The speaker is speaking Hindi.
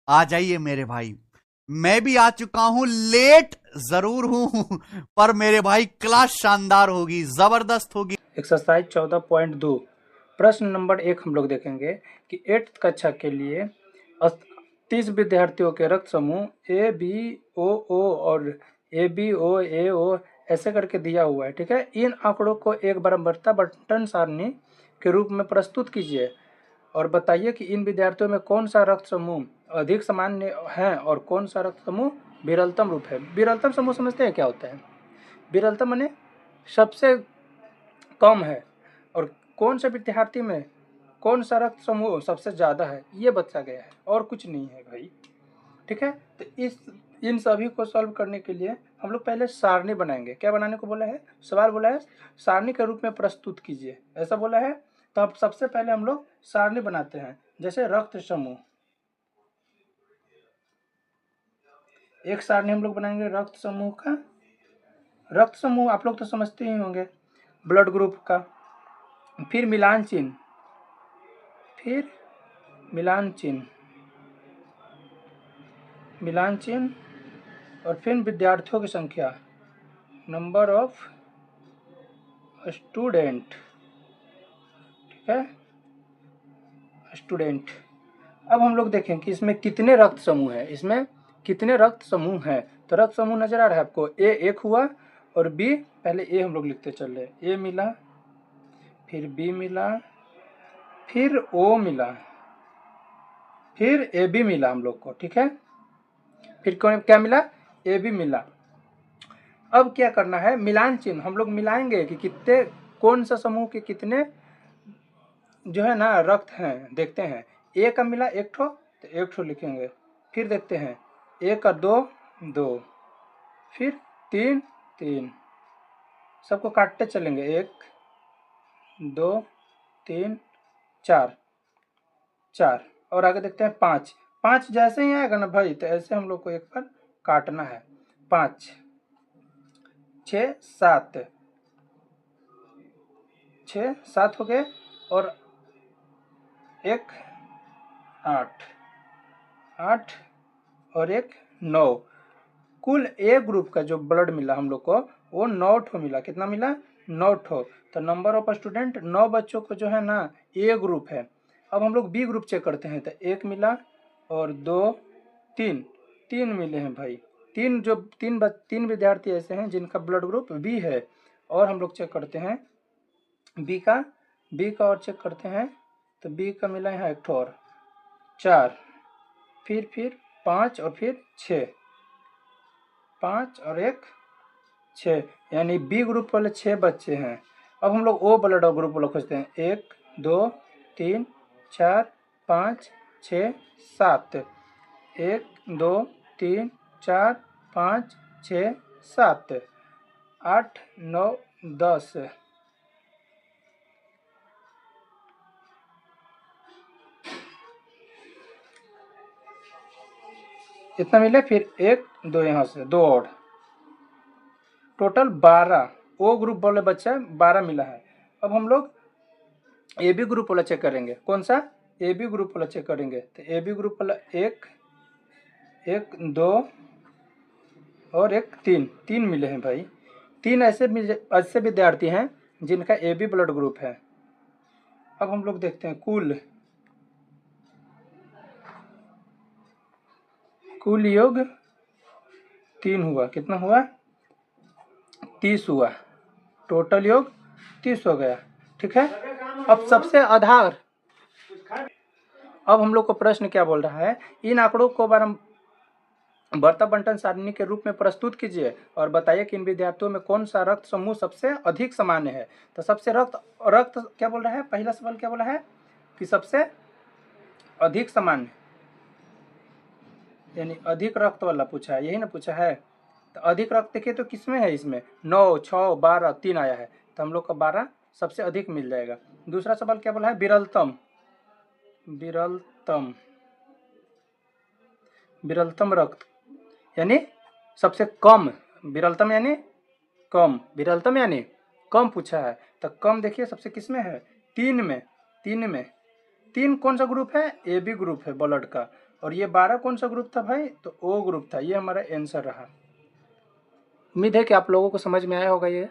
आ जाइए मेरे भाई, मैं भी आ चुका हूं, लेट जरूर हूं पर मेरे भाई क्लास शानदार होगी, जबरदस्त होगी। एक्सरसाइज 14.2 प्रश्न नंबर 1 हम लोग देखेंगे कि 8th कक्षा के लिए 30 विद्यार्थियों के रक्त समूह ए बी ओ और ए बी ओ ए ओ ऐसे करके दिया हुआ है। ठीक है, इन आंकड़ों को एक बराबरता बंटन सारणी के रूप में प्रस्तुत कीजिए और बताइए कि इन विद्यार्थियों में कौन सा रक्त समूह अधिक सामान्य है और कौन सा रक्त समूह विरलतम रूप है। विरलतम समूह समझते हैं क्या होता है? विरलतम माने सबसे कम है, और कौन से विद्यार्थी में कौन सा रक्त समूह सबसे ज़्यादा है, ये बता गया है और कुछ नहीं है भाई। ठीक है, तो इन सभी को सॉल्व करने के लिए हम लोग पहले सारणी बनाएंगे। क्या बनाने को बोला है? सवाल बोला है सारणी के रूप में प्रस्तुत कीजिए, ऐसा बोला है। तो अब सबसे पहले हम लोग सारणी बनाते हैं। जैसे रक्त समूह, एक सारणी हम लोग बनाएंगे रक्त समूह का। रक्त समूह आप लोग तो समझते ही होंगे, ब्लड ग्रुप का। फिर मिलान चिन्ह, फिर मिलान चिन्ह, मिलान चिन्ह, और फिर विद्यार्थियों की संख्या, नंबर ऑफ स्टूडेंट। ठीक है, स्टूडेंट। अब हम लोग देखें कि इसमें कितने रक्त समूह है, इसमें कितने रक्त समूह हैं। तो रक्त समूह नजर आ रहा है आपको, ए एक हुआ और बी, पहले ए हम लोग लिखते चल रहे, ए मिला, फिर बी मिला, फिर ओ मिला, फिर ए बी मिला हम लोग को। ठीक है, फिर क्या मिला? ए बी मिला। अब क्या करना है? मिलान चिन्ह हम लोग मिलाएंगे कि कितने, कौन सा समूह के कितने जो है ना रक्त हैं। देखते हैं, ए का मिला एक ठो, तो एक ठो लिखेंगे। फिर देखते हैं, ए का दो, दो, फिर तीन, तीन, सबको काटते चलेंगे, एक, दो, तीन, चार, चार, और आगे देखते हैं पाँच। पाँच जैसे ही आएगा ना भाई, तो ऐसे हम लोग को एक बार काटना है। पाँच, छः, सात, छः सात हो गए, और एक आठ, आठ, और एक नौ। कुल ए ग्रुप का जो ब्लड मिला हम लोग को वो 9 ठो मिला। कितना मिला? 9 ठो। तो नंबर ऑफ स्टूडेंट 9 बच्चों को जो है ना ए ग्रुप है। अब हम लोग बी ग्रुप चेक करते हैं, तो एक मिला और दो, तीन, तीन मिले हैं भाई। तीन विद्यार्थी ऐसे हैं जिनका ब्लड ग्रुप बी है। और हम लोग चेक करते हैं बी का और चेक करते हैं, तो बी का मिला यहाँ एक ठो और, चार, फिर पाँच, और फिर छः, पाँच और एक छः, यानी बी ग्रुप वाले 6 बच्चे हैं। अब हम लोग ओ ब्लड ग्रुप वाला खोजते हैं, एक, दो, तीन, चार, पाँच, छः, सात, एक, दो, तीन, चार, पाँच, छः, सात, आठ, नौ, 10, इतना मिले। फिर एक, दो, यहाँ से दो और, टोटल 12 ओ ग्रुप वाले बच्चा 12 मिला है। अब हम लोग ए बी ग्रुप वाला चेक करेंगे। कौन सा? ए बी ग्रुप वाला चेक करेंगे। तो ए बी ग्रुप वाला एक, दो, और एक, तीन, तीन मिले हैं भाई। तीन ऐसे विद्यार्थी हैं जिनका ए बी ब्लड ग्रुप है। अब हम लोग देखते हैं कुल योग 3 हुआ। कितना हुआ? 30 हुआ। टोटल योग 30 हो गया। ठीक है, अब सबसे आधार, अब हम लोग को प्रश्न क्या बोल रहा है? इन आंकड़ों को बर्ता बंटन सारणी के रूप में प्रस्तुत कीजिए और बताइए कि इन विद्यार्थियों में कौन सा रक्त समूह सबसे अधिक सामान्य है। तो सबसे रक्त क्या बोल रहा है? पहला सवाल क्या बोला है कि सबसे अधिक सामान्य, यानी अधिक रक्त वाला पूछा है, यही ना पूछा है। तो अधिक रक्त देखिए तो किसमें है? इसमें 9, 6, 12, 3 आया है, तो हम लोग को 12 सबसे अधिक मिल जाएगा। दूसरा सवाल क्या बोला है? विरलतम, विरलतम, विरलतम रक्त यानी सबसे कम। विरलतम यानी कम, विरलतम यानी कम पूछा है। तो कम देखिए सबसे किस में है? 3 में। 3 में 3 कौन सा ग्रुप है? ए बी ग्रुप है ब्लड का। और ये 12 कौन सा ग्रुप था भाई? तो ओ ग्रुप था। ये हमारा आंसर रहा। उम्मीद है कि आप लोगों को समझ में आया होगा ये।